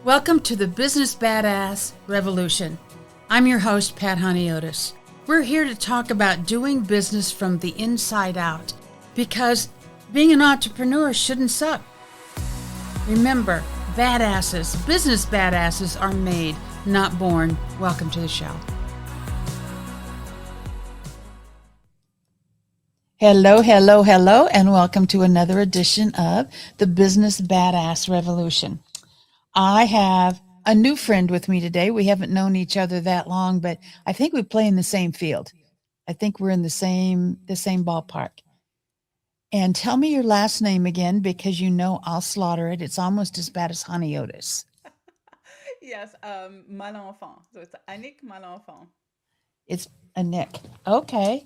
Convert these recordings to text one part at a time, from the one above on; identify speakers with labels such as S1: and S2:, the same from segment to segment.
S1: Welcome to the Business Badass Revolution. I'm your host, Pat Honiotes. We're here to talk about doing business from the inside out because being an entrepreneur shouldn't suck. Remember, business badasses are made, not born. Welcome to the show. Hello, and welcome to another edition of the Business Badass Revolution. I have a new friend with me today. We haven't known each other that long, but I think we play in the same field. I think we're in the same ballpark. And tell me your last name again, because you know I'll slaughter it. It's almost as bad as Honiotes.
S2: Yes, Malenfant. So it's Anik Malenfant.
S1: It's Anik. Okay.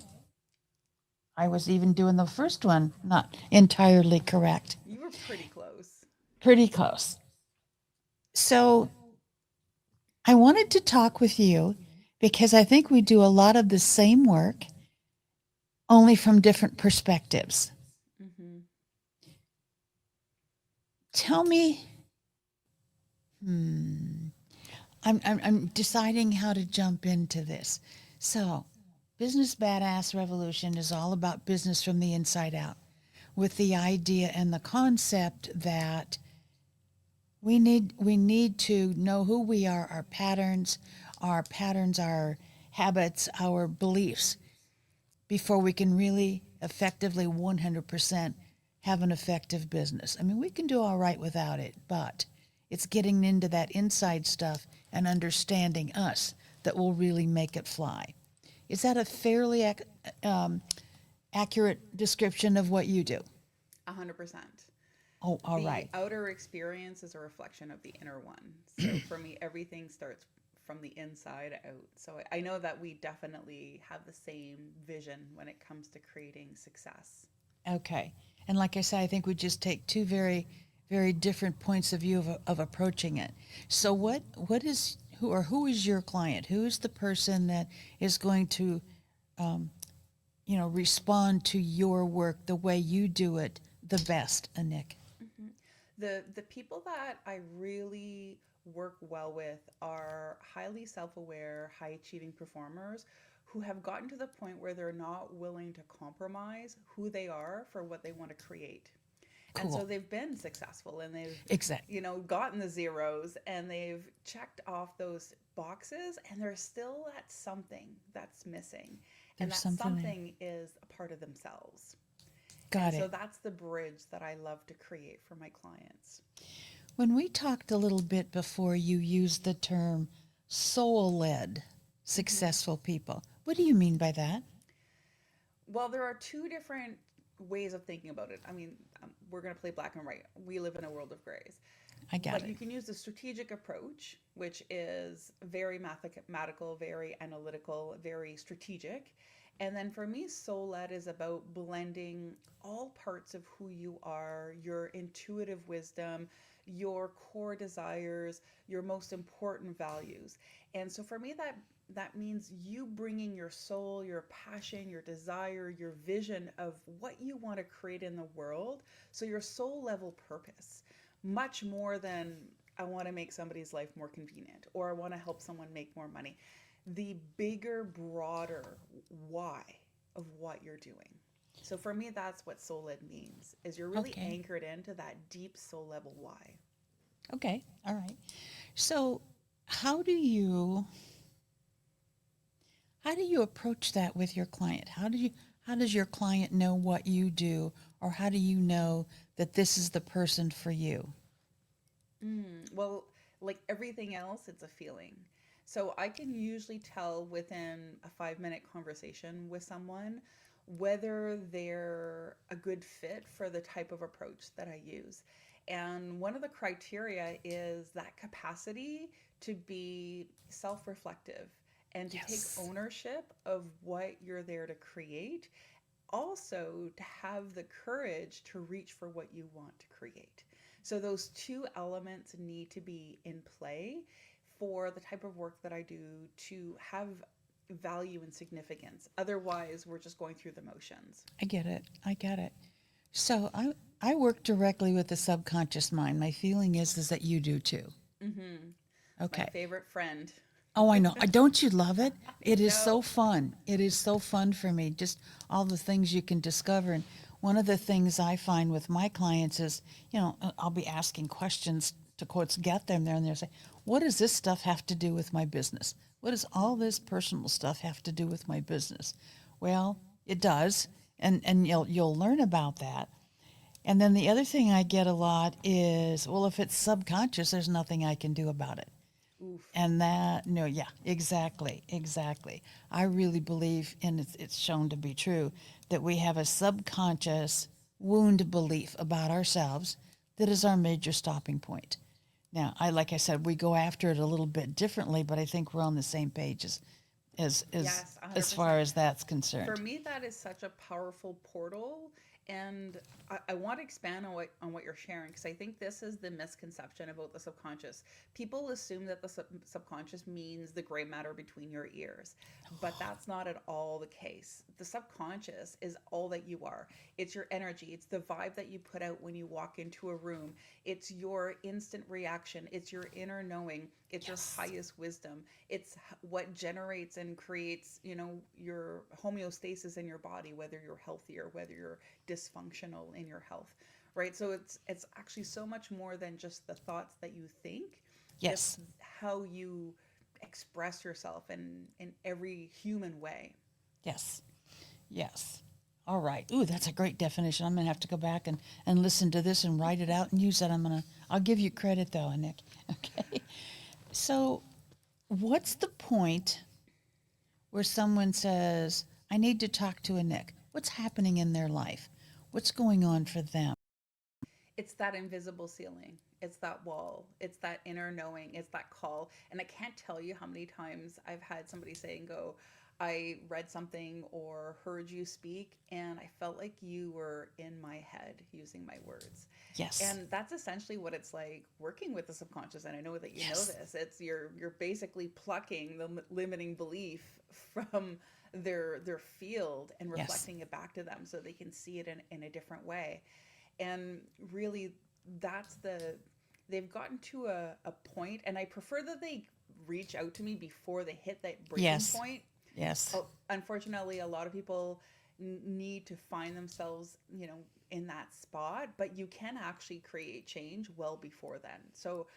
S1: I was even doing the first one, not entirely correct.
S2: You were pretty close.
S1: Pretty close. So I wanted to talk with you because I think we do a lot of the same work, only from different perspectives.
S2: Mm-hmm.
S1: Tell me, I'm deciding how to jump into this. So, Business Badass Revolution is all about business from the inside out, with the idea and the concept that we need to know who we are, our patterns, our habits, our beliefs, before we can really effectively 100% have an effective business. I mean, we can do all right without it, but it's getting into that inside stuff and understanding us that will really make it fly. Is that a fairly accurate description of what you do?
S2: 100%.
S1: Oh, all
S2: The
S1: right.
S2: outer experience is a reflection of the inner one. So for me, everything starts from the inside out. So I know that we definitely have the same vision when it comes to creating success.
S1: Okay. And like I said, I think we just take two very different points of view of approaching it. So what is who is your client? Who is the person that is going to respond to your work the way you do it the best, Anik?
S2: Mhm. The people that I really work well with are highly self-aware, high-achieving performers who have gotten to the point where they're not willing to compromise who they are for what they want to create. And so
S1: Cool.
S2: they've been successful and they've,
S1: Exact.
S2: gotten the zeros and they've checked off those boxes and there's still that something that's missing. And
S1: There's
S2: that
S1: something there.
S2: something is a part of themselves. And
S1: Got
S2: so
S1: it.
S2: that's the bridge that I love to create for my clients.
S1: When we talked a little bit before, you used the term soul-led
S2: Hmm.
S1: successful people. What do you mean by that?
S2: Well, there are two different ways of thinking about it. I mean, we're going to play black and white. We live in a world of grays.
S1: I got
S2: But
S1: it.
S2: you can use the strategic approach, which is very mathematical, very analytical, very strategic. And then for me, soul led is about blending all parts of who you are, your intuitive wisdom, your core desires, your most important values. And so for me, that means you bringing your soul, your passion, your desire, your vision of what you want to create in the world. So your soul level purpose, much more than I want to make somebody's life more convenient or I want to help someone make more money. The bigger, broader why of what you're doing. So for me, that's what soul led means is you're really
S1: Okay.
S2: anchored into that deep soul level why.
S1: Okay. All right. So, how do you how do you approach that with your client? How does your client know what you do, or how do you know that this is the person for you?
S2: Well, like everything else, it's a feeling. So I can usually tell within a 5 minute conversation with someone whether they're a good fit for the type of approach that I use. And one of the criteria is that capacity to be self reflective and to take
S1: Yes.
S2: ownership of what you're there to create. Also, to have the courage to reach for what you want to create. So, those two elements need to be in play for the type of work that I do to have value and significance. Otherwise, we're just going through the motions.
S1: I get it. I get it. So I work directly with the subconscious mind. My feeling is that you do too.
S2: My
S1: Okay.
S2: favorite friend.
S1: Oh, I know. Don't you love it?
S2: I
S1: It is so
S2: know.
S1: fun. It is so fun for me, just all the things you can discover. And one of the things I find with my clients is, I'll be asking questions to quotes, get them there, and they'll say, what does this stuff have to do with my business? What does all this personal stuff have to do with my business? Well, it does, and you'll learn about that. And then the other thing I get a lot is, well, if it's subconscious, there's nothing I can do about it.
S2: Oof.
S1: And that, no, yeah, exactly, exactly. I really believe, and it's shown to be true, that we have a subconscious wound belief about ourselves that is our major stopping point. Now, like I said, we go after it a little bit differently, but I think we're on the same page as as
S2: Yes,
S1: as far
S2: 100%.
S1: as that's
S2: For
S1: concerned.
S2: me, that is such a powerful portal, and I want to expand on what you're sharing, because I think this is the misconception about the subconscious. People assume that the subconscious means the gray matter between your ears, but that's not at all the case. The subconscious is all that you are. It's your energy, it's the vibe that you put out when you walk into a room, it's your instant reaction, it's your inner knowing, it's your
S1: Yes.
S2: highest wisdom, it's what generates and creates, your homeostasis in your body, whether you're healthy or whether you're dysfunctional in your health, right? So it's actually so much more than just the thoughts that you think. It's
S1: Yes.
S2: how you express yourself in every human way.
S1: Yes. Yes. All right. Ooh, that's a great definition. I'm going to have to go back and listen to this and write it out and use that. I'll give you credit though, Nick. Okay. So, what's the point where someone says, I need to talk to a Nick? What's happening in their life? What's going on for them?
S2: It's that invisible ceiling, it's that wall, it's that inner knowing, it's that call. And I can't tell you how many times I've had somebody say and go, I read something or heard you speak and I felt like you were in my head using my words.
S1: Yes.
S2: And that's essentially what it's like working with the subconscious. And I know that you know
S1: Yes.
S2: this, it's you're basically plucking the limiting belief from their field and
S1: Yes.
S2: reflecting it back to them so they can see it in a different way. And really, that's they've gotten to a point, and I prefer that they reach out to me before they hit that breaking
S1: Yes.
S2: point.
S1: Yes.
S2: Oh, unfortunately, a lot of people need to find themselves, in that spot, but you can actually create change well before then. So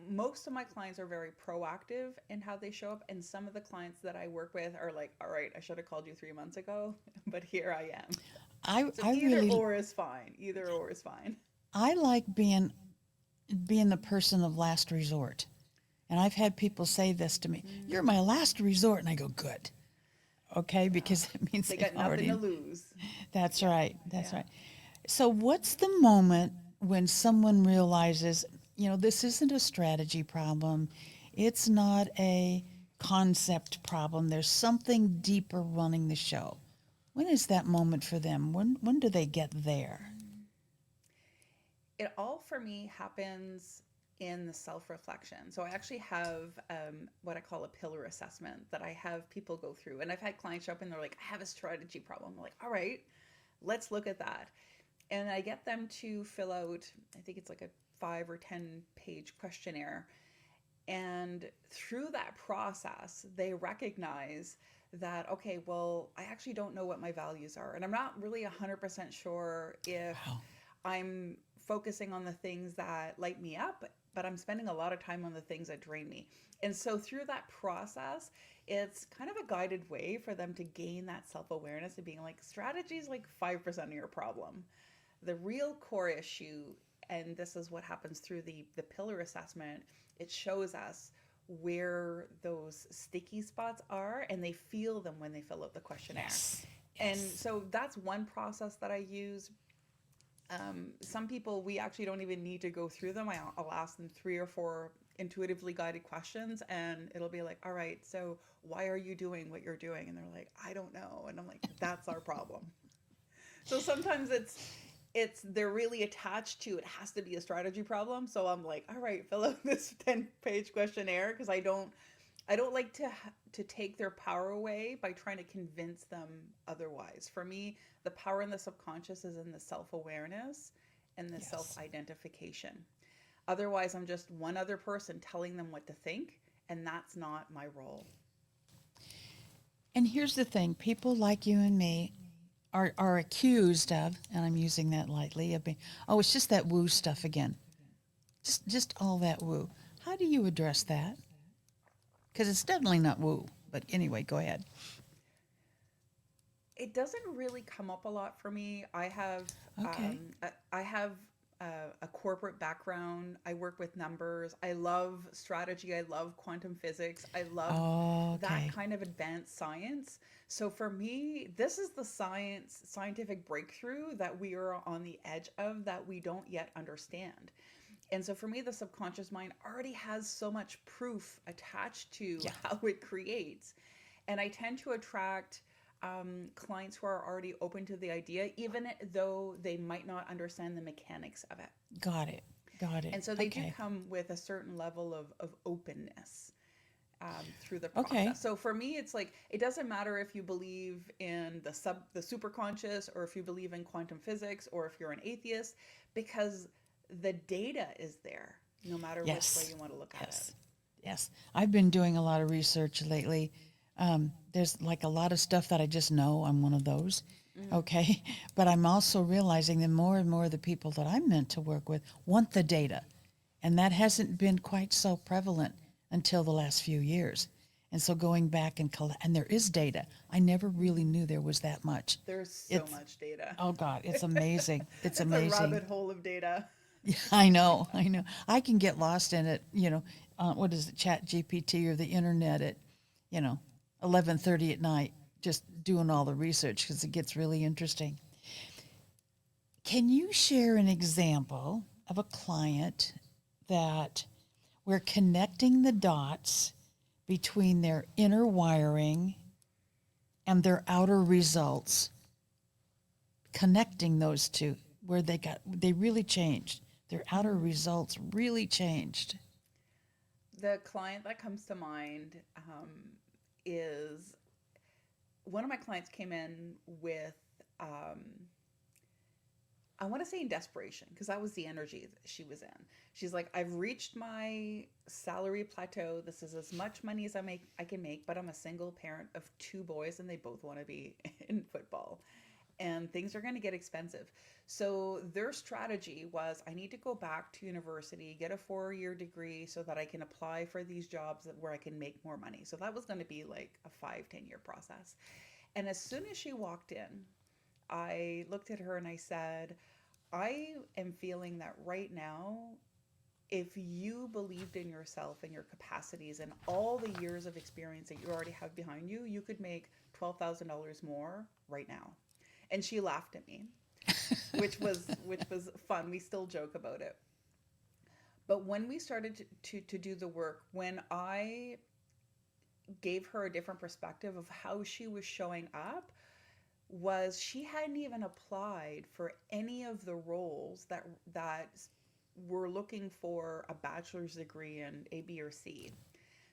S2: most of my clients are very proactive in how they show up, and some of the clients that I work with are like, all right, I should have called you 3 months ago, but here I am.
S1: I
S2: So
S1: I
S2: either
S1: really
S2: or is fine. Either or is fine.
S1: I like being the person of last resort. And I've had people say this to me, you're my last resort. And I go, good. Okay,
S2: Yeah.
S1: because it means
S2: They
S1: they've
S2: got nothing to
S1: already.
S2: lose.
S1: That's
S2: Yeah.
S1: right. That's
S2: Yeah.
S1: right. So, what's the moment when someone realizes, this isn't a strategy problem, it's not a concept problem, there's something deeper running the show? When is that moment for them? When do they get there?
S2: It all for me happens in the self reflection. So I actually have what I call a pillar assessment that I have people go through. And I've had clients show up and they're like, I have a strategy problem. I'm like, all right, let's look at that. And I get them to fill out, I think it's like a 5 or 10 page questionnaire. And through that process, they recognize that, okay, well, I actually don't know what my values are. And I'm not really 100% sure if
S1: Wow.
S2: I'm focusing on the things that light me up, but I'm spending a lot of time on the things that drain me. And so through that process, it's kind of a guided way for them to gain that self awareness of being like, strategy is like 5% of your problem. The real core issue, and this is what happens through the pillar assessment, it shows us where those sticky spots are and they feel them when they fill out the questionnaire.
S1: Yes.
S2: And
S1: Yes.
S2: so that's one process that I use. Some people, we actually don't even need to go through them. I'll ask them 3 or 4 intuitively guided questions, and it'll be like, all right, so why are you doing what you're doing? And they're like, I don't know. And I'm like, that's our problem. So sometimes it's they're really attached to, it has to be a strategy problem. So I'm like, all right, fill out this 10-page questionnaire, because I don't like to take their power away by trying to convince them otherwise. For me, the power in the subconscious is in the self-awareness and the
S1: Yes.
S2: self-identification. Otherwise, I'm just one other person telling them what to think, and that's not my role.
S1: And here's the thing, people like you and me are accused of, and I'm using that lightly, of being, oh, it's just that woo stuff again. Just all that woo. How do you address that? Because it's definitely not woo. But anyway, go ahead.
S2: It doesn't really come up a lot for me.
S1: Okay.
S2: I have a corporate background. I work with numbers. I love strategy. I love quantum physics. I love that
S1: Okay.
S2: kind of advanced science. So for me, this is the scientific breakthrough that we are on the edge of that we don't yet understand. And so for me, the subconscious mind already has so much proof attached to
S1: Yeah.
S2: how it creates. And I tend to attract clients who are already open to the idea, even though they might not understand the mechanics of it.
S1: Got it. Got it.
S2: And so they do
S1: Okay.
S2: come with a certain level of openness through the
S1: Okay.
S2: process. So for me, it's like it doesn't matter if you believe in the superconscious, or if you believe in quantum physics, or if you're an atheist, because the data is there, no matter which way
S1: Yes.
S2: you want to look at it.
S1: Yes. Yes. I've been doing a lot of research lately. There's like a lot of stuff that I just know. I'm one of those.
S2: Mm.
S1: Okay. But I'm also realizing that more and more of the people that I'm meant to work with want the data. And that hasn't been quite so prevalent until the last few years. And so going back and and there is data. I never really knew there was that much.
S2: There's so
S1: It's,
S2: much data.
S1: oh God, it's amazing. It's
S2: It's a
S1: amazing.
S2: rabbit hole of data.
S1: I know, I know. I can get lost in it, what is it, Chat GPT or the internet at, you know, 11:30 at night, just doing all the research because it gets really interesting. Can you share an example of a client that we're connecting the dots between their inner wiring and their outer results, connecting those two where they really changed. Their outer
S2: Mm.
S1: results really changed.
S2: The client that comes to mind is one of my clients came in with, um, I want to say in desperation, because that was the energy that she was in. She's like, I've reached my salary plateau. This is as much money as I can make, but I'm a single parent of two boys and they both want to be in football. And things are going to get expensive. So their strategy was, I need to go back to university, get a 4-year degree so that I can apply for these jobs where I can make more money. So that was going to be like a 5-10 year process. And as soon as she walked in, I looked at her and I said, I am feeling that right now, if you believed in yourself and your capacities and all the years of experience that you already have behind you, you could make $12,000 more right now. And she laughed at me, which was fun. We still joke about it. But when we started to do the work, when I gave her a different perspective of how she was showing up, was she hadn't even applied for any of the roles that were looking for a bachelor's degree in A, B, or C.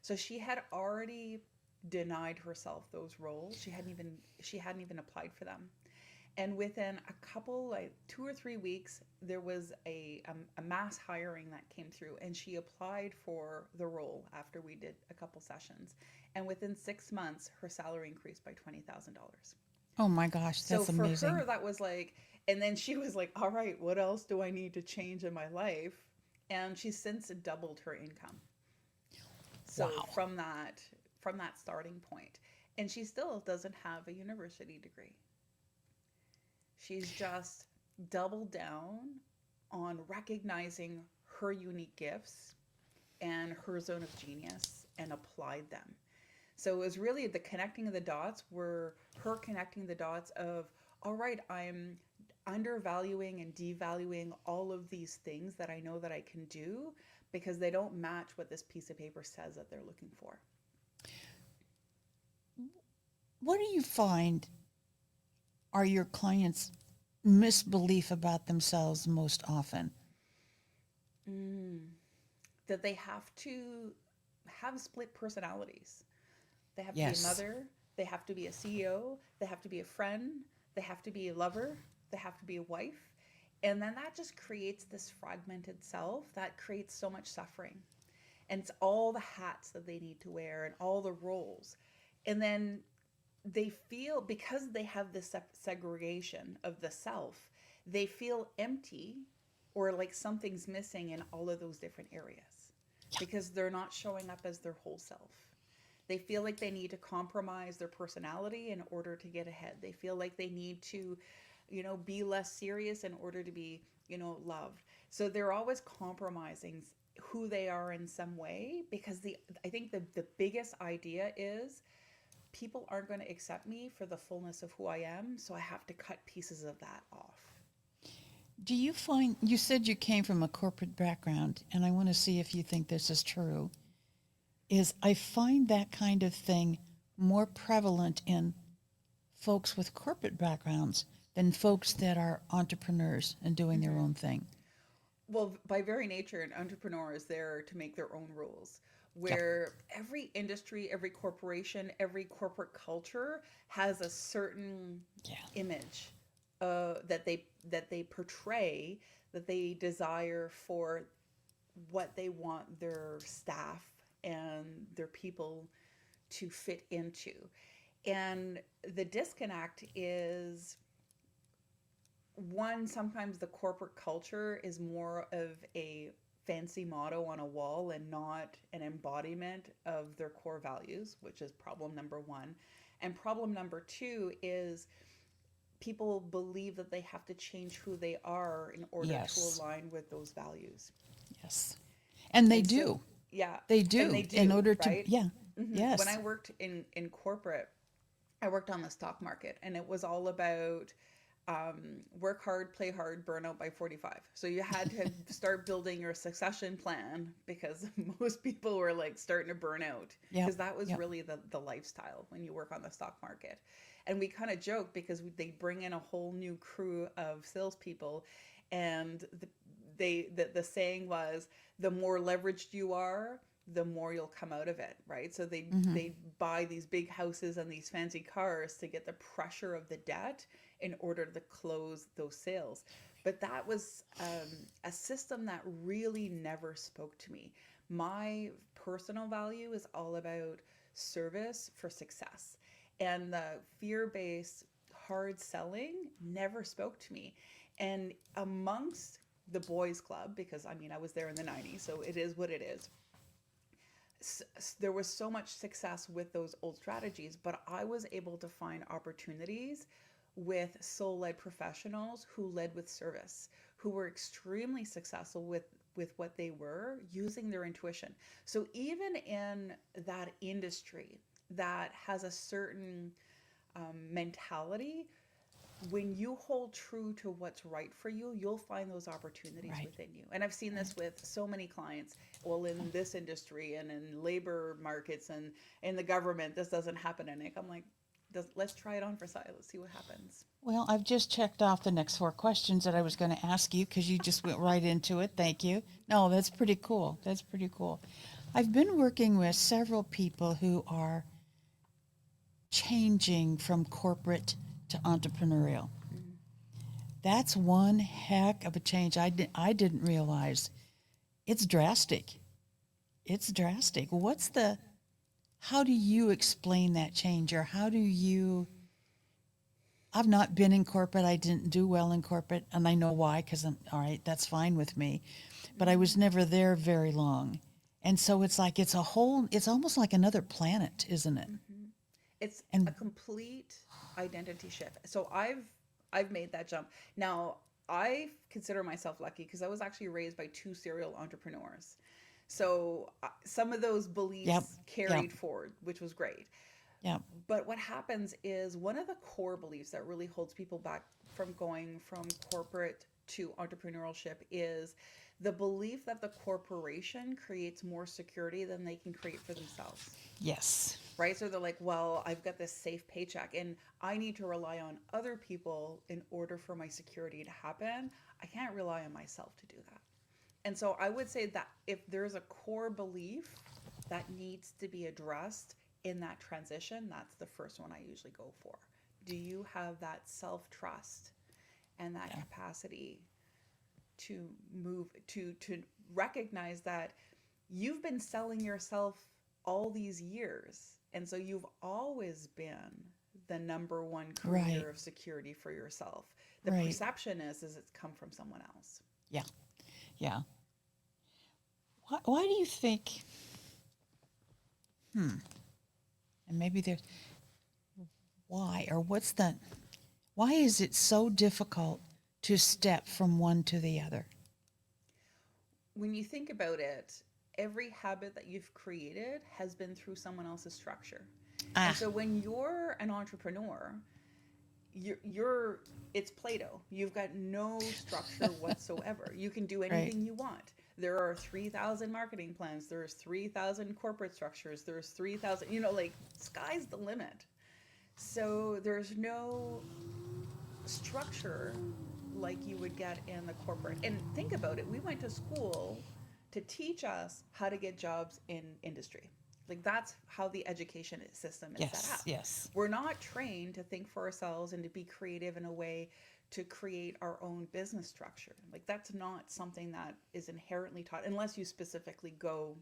S2: So she had already denied herself those roles. She hadn't even applied for them. And within a couple, like 2 or 3 weeks, there was a mass hiring that came through, and she applied for the role after we did a couple sessions. And within 6 months, her salary increased by $20,000.
S1: Oh my gosh,
S2: So
S1: that's
S2: for her,
S1: amazing.
S2: that was like, and then she was like, all right, what else do I need to change in my life? And she's since doubled her income. So
S1: Wow.
S2: from that starting point, and she still doesn't have a university degree. She's just doubled down on recognizing her unique gifts and her zone of genius and applied them. So it was really the connecting of the dots, were her connecting the dots of, all right, I'm undervaluing and devaluing all of these things that I know that I can do because they don't match what this piece of paper says that they're looking for.
S1: What do you find are your clients' misbelief about themselves most often?
S2: Mm. That they have to have split personalities. They have to be a
S1: Yes.
S2: mother, they have to be a CEO, they have to be a friend, they have to be a lover, they have to be a wife. And then that just creates this fragmented self that creates so much suffering. And it's all the hats that they need to wear and all the roles. And then they feel, because they have this segregation of the self, they feel empty or like something's missing in all of those different areas because they're not showing up as their whole self. They feel like they need to compromise their personality in order to get ahead. They feel like they need to, be less serious in order to be, loved. So they're always compromising who they are in some way because I think the biggest idea is people aren't going to accept me for the fullness of who I am, so I have to cut pieces of that off.
S1: Do you find, you said you came from a corporate background, and I want to see if you think this is true, is I find that kind of thing more prevalent in folks with corporate backgrounds than folks that are entrepreneurs and doing their own thing.
S2: Well, by very nature, an entrepreneur is there to make their own rules.
S1: Yep.
S2: Where every industry, every corporation, every corporate culture has a certain
S1: Yeah.
S2: image that they portray, that they desire for what they want their staff and their people to fit into. And the disconnect is, one, sometimes the corporate culture is more of a fancy motto on a wall and not an embodiment of their core values, which is problem number one. And problem number two is people believe that they have to change who they are in order to
S1: Yes.
S2: align with those values.
S1: Yes. And they
S2: And so,
S1: do.
S2: yeah,
S1: They
S2: and
S1: do.
S2: they
S1: In
S2: do,
S1: order to,
S2: right?
S1: yeah.
S2: When I
S1: Yes.
S2: worked in corporate, I worked on the stock market, and it was all about work hard, play hard, burn out by 45. So you had to start building your succession plan because most people were like starting to burn out
S1: Yep.
S2: because that was
S1: Yep.
S2: really the lifestyle when you work on the stock market. And we kind of joke because they bring in a whole new crew of salespeople, and the saying was, the more leveraged you are, the more you'll come out of it, right? So
S1: Mm-hmm.
S2: they buy these big houses and these fancy cars to get the pressure of the debt in order to close those sales. But that was a system that really never spoke to me. My personal value is all about service for success. And the fear based hard selling never spoke to me. And amongst the boys club, because I mean, I was there in the 90s, so it is what it is. There was so much success with those old strategies, but I was able to find opportunities with soul led professionals who led with service, who were extremely successful with what they were using their intuition. So even in that industry that has a certain mentality, when you hold true to what's right for you, you'll find those opportunities
S1: Right.
S2: within you. And I've seen this with so many clients. Well, in this industry and in labor markets and in the government, this doesn't happen, Anik. I'm like, let's try it on for size. Let's see what happens.
S1: Well, I've just checked off the next 4 questions that I was going to ask you because you just went right into it. Thank you. No, that's pretty cool. That's pretty cool. I've been working with several people who are changing from corporate to entrepreneurial.
S2: Mm-hmm.
S1: That's one heck of a change. I didn't realize it's drastic. It's drastic. How do you explain that change, or how do you, I've not been in corporate. I didn't do well in corporate, and I know why, because I'm, all right, that's fine with me. But I was never there very long. And so it's like, it's almost like another planet, isn't it?
S2: Mm-hmm. It's a
S1: And
S2: complete identity shift. So I've made that jump. Now, I consider myself lucky because I was actually raised by two serial entrepreneurs. So some of those
S1: yep,
S2: beliefs
S1: yep,
S2: carried forward, which was great.
S1: yep,
S2: But what happens is one of the core beliefs that really holds people back from going from corporate to entrepreneurship is the belief that the corporation creates more security than they can create for themselves.
S1: yes,
S2: Right? So they're like, well, I've got this safe paycheck and I need to rely on other people in order for my security to happen. I can't rely on myself to do that. And so I would say that if there's a core belief that needs to be addressed in that transition, that's the first one I usually go for. Do you have that self trust and that
S1: yeah.
S2: capacity to move to recognize that you've been selling yourself all these years, and so you've always been the number one
S1: Right.
S2: creator of security for yourself. The
S1: Right.
S2: perception is it's come from someone else.
S1: Yeah. Yeah. Why do you think, and maybe there's, why, or why is it so difficult to step from one to the other?
S2: When you think about it, every habit that you've created has been through someone else's structure. And
S1: Ah,
S2: so when you're an entrepreneur, you're it's Play-Doh. You've got no structure whatsoever. You can do
S1: right.
S2: anything you want. There are 3,000 marketing plans. There's 3,000 corporate structures. There's 3,000, like sky's the limit. So there's no structure like you would get in the corporate. And think about it. We went to school to teach us how to get jobs in industry. Like that's how the education system is set
S1: Yes,
S2: up.
S1: yes.
S2: We're not trained to think for ourselves and to be creative in a way to create our own business structure. Like that's not something that is inherently taught unless you specifically go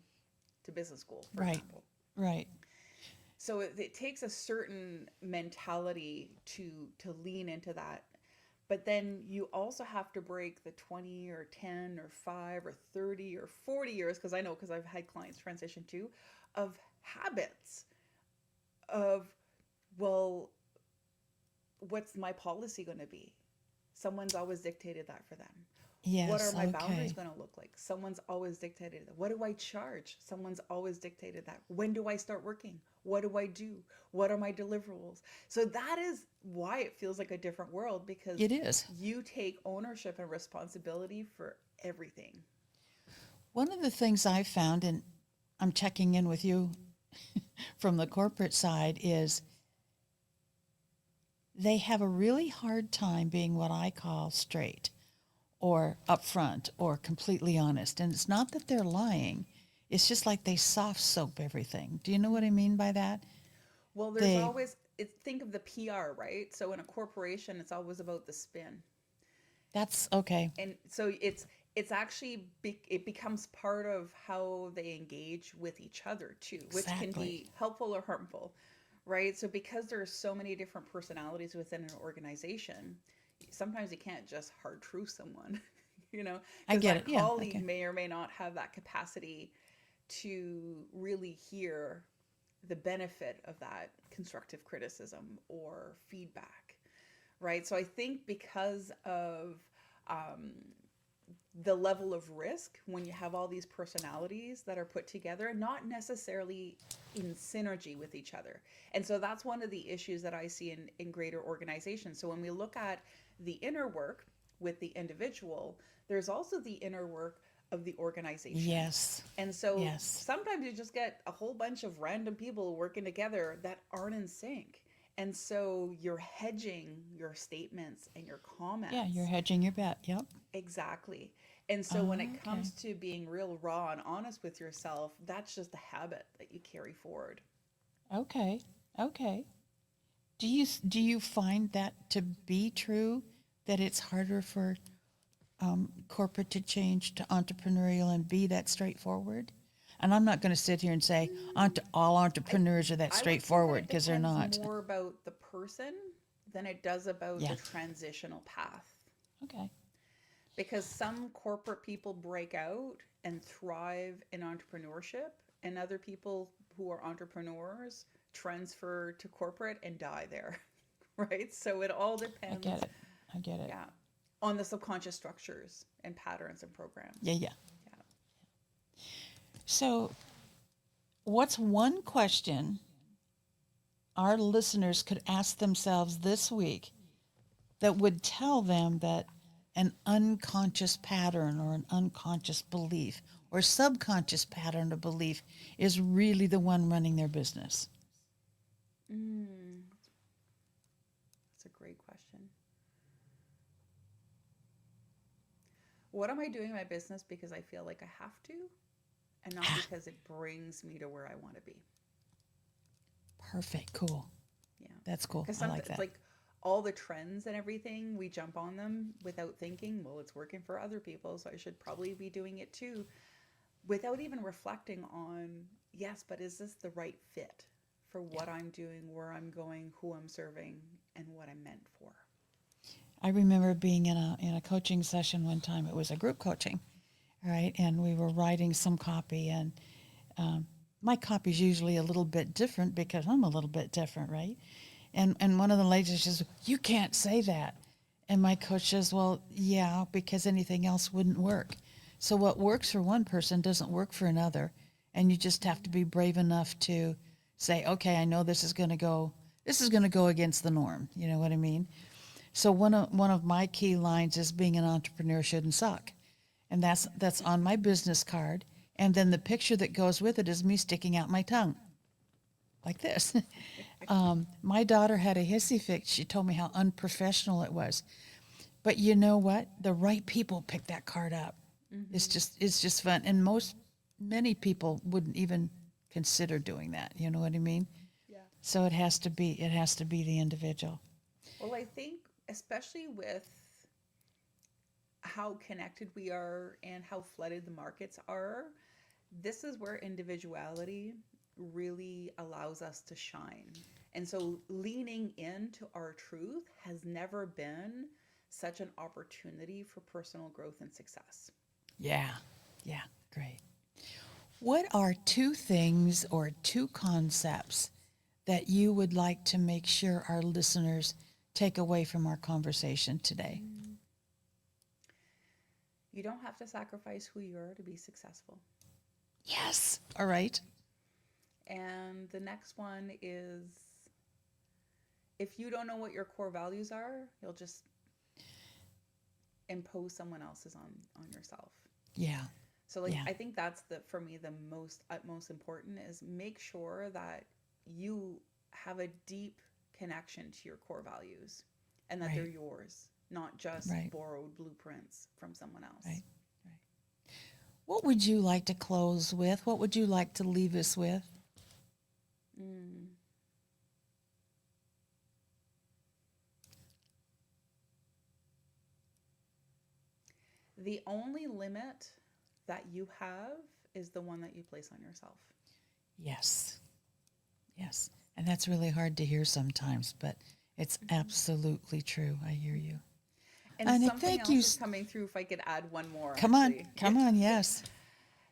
S2: to business school, for
S1: Right,
S2: example.
S1: right.
S2: So it takes a certain mentality to lean into that. But then you also have to break the 20 or 10 or 5 or 30 or 40 years, because I know, because I've had clients transition too, of habits of, well, what's my policy going to be? Someone's always dictated that for them. What are
S1: Yes,
S2: my boundaries
S1: okay.
S2: going to look like? Someone's always dictated that. What do I charge? Someone's always dictated that. When do I start working? What do I do? What are my deliverables? So that is why it feels like a different world, because
S1: It is.
S2: you take ownership and responsibility for everything.
S1: One of the things I found, and I'm checking in with you from the corporate side, is they have a really hard time being what I call straight or upfront or completely honest. And it's not that they're lying, it's just like they soft soap everything. Do you know what I mean by that?
S2: Well, there's
S1: They,
S2: always, think of the PR, right? So in a corporation, it's always about the spin.
S1: that's okay.
S2: And so it's actually it becomes part of how they engage with each other too, which can
S1: Exactly.
S2: be helpful or harmful, right? So because there are so many different personalities within an organization, sometimes you can't just hard truth someone,
S1: I
S2: because
S1: get it.
S2: that
S1: Yeah.
S2: colleague
S1: Okay.
S2: may or may not have that capacity to really hear the benefit of that constructive criticism or feedback, right? So I think because of um, the level of risk when you have all these personalities that are put together, not necessarily in synergy with each other. And so that's one of the issues that I see in greater organizations. So when we look at the inner work with the individual, there's also the inner work of the organization.
S1: Yes.
S2: And so
S1: Yes.
S2: sometimes you just get a whole bunch of random people working together that aren't in sync. And so you're hedging your statements and your
S1: Yeah, you're
S2: comments.
S1: hedging your bet. Yep.
S2: Exactly. And so when it
S1: Okay.
S2: comes to being real raw and honest with yourself, that's just a habit that you carry forward.
S1: Okay. Okay. Do you find that to be true? That it's harder for corporate to change to entrepreneurial and be that straightforward? And I'm not going to sit here and say all
S2: I
S1: entrepreneurs are that
S2: I would say that
S1: straightforward
S2: it
S1: because they're
S2: depends
S1: not.
S2: more about the person than it does about
S1: Yeah.
S2: the transitional path.
S1: Okay.
S2: Because some corporate people break out and thrive in entrepreneurship, and other people who are entrepreneurs transfer to corporate and die there. Right? So it all
S1: I get
S2: depends,
S1: it. I get it.
S2: yeah, on the subconscious structures and patterns and
S1: Yeah.
S2: programs.
S1: Yeah.
S2: Yeah.
S1: So, what's one question our listeners could ask themselves this week that would tell them that an unconscious pattern or an unconscious belief or subconscious pattern of belief is really the one running their business?
S2: Mm, that's a great question. What am I doing in my business because I feel like I have to, and not
S1: Ah,
S2: because it brings me to where I want to be?
S1: perfect. Cool.
S2: Yeah.
S1: That's cool.
S2: Because
S1: I like
S2: sometimes,
S1: that.
S2: like, all the trends and everything, we jump on them without thinking, well, it's working for other people, so I should probably be doing it too, without even reflecting on, yes, but is this the right fit for what I'm doing, where I'm going, who I'm serving, and what I'm meant for?
S1: I remember being in a coaching session one time. It was a group coaching, right? And we were writing some copy, and my copy is usually a little bit different because I'm a little bit different, right? And one of the ladies says, "You can't say that." And my coach says, "Well, yeah, because anything else wouldn't work. So what works for one person doesn't work for another. And you just have to be brave enough to say, okay, I know this is going to go against the norm." You know what I mean? So one of my key lines is being an entrepreneur shouldn't suck. And that's on my business card. And then the picture that goes with it is me sticking out my tongue like this. My daughter had a hissy fit. She told me how unprofessional it was. But you know what? The right people pick that card up. Mm-hmm. It's just fun. And many people wouldn't even consider doing that. You know what I mean?
S2: Yeah.
S1: So it has to be the individual.
S2: Well, I think especially with how connected we are and how flooded the markets are, this is where individuality really allows us to shine. And so leaning into our truth has never been such an opportunity for personal growth and success.
S1: Yeah, great. What are 2 things or 2 concepts that you would like to make sure our listeners take away from our conversation today?
S2: You don't have to sacrifice who you are to be successful.
S1: Yes. All right.
S2: And the next one is, if you don't know what your core values are, you'll just impose someone else's on yourself.
S1: Yeah.
S2: So I think that's for me, the utmost important is make sure that you have a deep connection to your core values and that they're yours, not just borrowed blueprints from someone else.
S1: Right. What would you like to close with? What would you like to leave us with?
S2: The only limit that you have is the one that you place on yourself.
S1: Yes. And that's really hard to hear sometimes, but it's absolutely true. I hear you.
S2: And
S1: Anik,
S2: something else is coming through, if I could add one more.
S1: Come on, yes.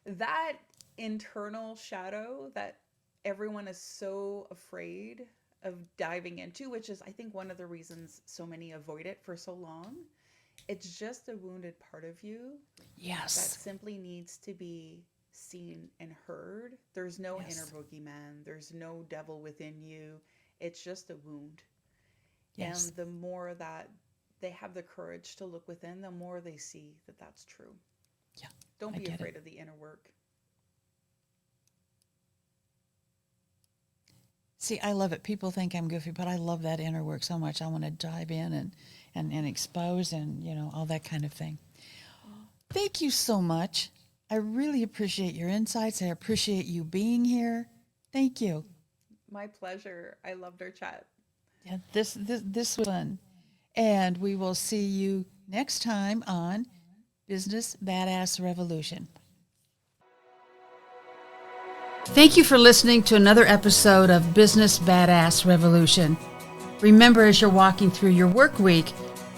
S2: That internal shadow that everyone is so afraid of diving into, which is, I think, one of the reasons so many avoid it for so long. It's just a wounded part of you.
S1: Yes.
S2: That simply needs to be seen and heard. There's no inner boogeyman. There's no devil within you. It's just a wound. Yes. And the more that they have the courage to look within, the more they see that that's true.
S1: Yeah.
S2: Don't be afraid of the inner work.
S1: See, I love it. People think I'm goofy, but I love that inner work so much. I want to dive in and expose and, all that kind of thing. Thank you so much. I really appreciate your insights. I appreciate you being here. Thank you.
S2: My pleasure. I loved our chat.
S1: Yeah, this was fun. And we will see you next time on Business Badass Revolution. Thank you for listening to another episode of Business Badass Revolution. Remember, as you're walking through your work week,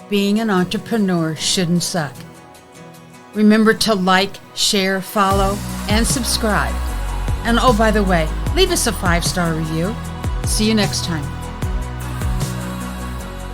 S1: being an entrepreneur shouldn't suck. Remember to like, share, follow, and subscribe. And oh, by the way, leave us a 5-star review. See you next time.